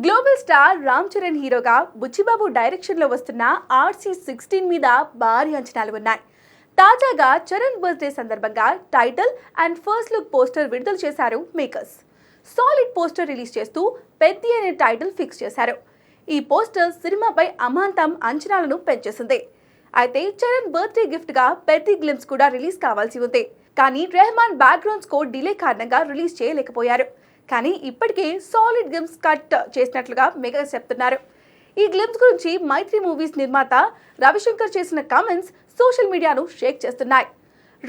Global star Ram Charan హీరోగా బుచ్చిబాబు డైరెక్షన్లో వస్తున్న RC16 మీద భారీ అంచనాలు ఉన్నాయి. తాజాగా చరణ్ బర్త్డే సందర్భంగా title and first look poster విడుదల చేశారు మేకర్స్. సాలిడ్ పోస్టర్ రిలీజ్ చేస్తూ పెద్ది అనే టైటిల్ ఫిక్స్ చేశారు. ఈ పోస్టర్ సినిమాపై అమాంతం అంచనాలను పెంచేసింది. అయితే చరణ్ బర్త్డే గిఫ్ట్ గా పెద్ది గ్లిమ్స్ కూడా రిలీజ్ కావాల్సి ఉంది. కానీ రెహమాన్ బ్యాక్గ్రౌండ్ స్కోర్ డిలే కారణంగా రిలీజ్ చేయలేకపోయారు. కానీ ఇప్పటికే సాలిడ్ గ్లిమ్స్ కట్ చేసినట్లుగా మేకర్స్ చెప్తున్నారు. ఈ గ్లిమ్స్ గురించి మైత్రి మూవీస్ నిర్మాత రవిశంకర్ చేసిన కామెంట్స్ సోషల్ మీడియాను షేక్ చేస్తున్నాయి.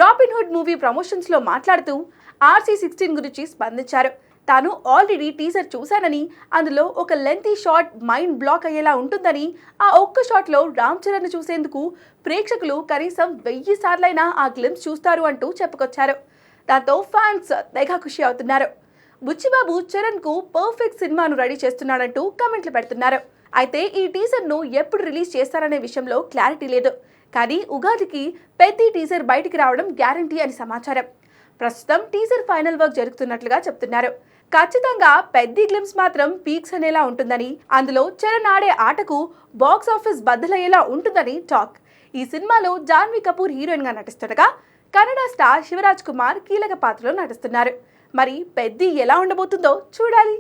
రాబిన్ హుడ్ మూవీ ప్రమోషన్స్ లో మాట్లాడుతూ RC16 గురించి స్పందించారు. తాను ఆల్రెడీ టీజర్ చూశానని, అందులో ఒక లెంతీ షాట్ మైండ్ బ్లాక్ అయ్యేలా ఉంటుందని, ఆ ఒక్క షాట్ లో రామ్ చరణ్ చూసేందుకు ప్రేక్షకులు కనీసం 1000 సార్లైనా ఆ గ్లిమ్స్ చూస్తారు అంటూ చెప్పుకొచ్చారు. దాంతో ఫ్యాన్స్ తెగ ఖుషి అవుతున్నారు. బుచ్చిబాబు చరణ్ కు పర్ఫెక్ట్ సినిమాను రెడీ చేస్తున్నాడంటూ కామెంట్లు పెడుతున్నారు. అయితే ఈ టీజర్ ను ఎప్పుడు రిలీజ్ చేస్తారనే విషయంలో క్లారిటీ లేదు. కానీ ఉగాదికి పెద్ద టీజర్ బయటికి రావడం గ్యారంటీ అని సమాచారం. ప్రస్తుతం టీజర్ ఫైనల్ వర్క్ జరుగుతున్నట్లుగా చెప్తున్నారు. ఖచ్చితంగా పెద్ద గ్లిమ్స్ మాత్రం పీక్స్ అనేలా ఉంటుందని, అందులో చరణ్ ఆడే ఆటకు బాక్స్ ఆఫీస్ బద్దలయ్యేలా ఉంటుందని టాక్. ఈ సినిమాలో జాన్వీ కపూర్ హీరోయిన్ గా నటిస్తుండగా కన్నడ స్టార్ శివరాజ్ కుమార్ కీలక పాత్రలో నటిస్తున్నారు. మరి పెద్ది ఎలా ఉండబోతుందో చూడాలి.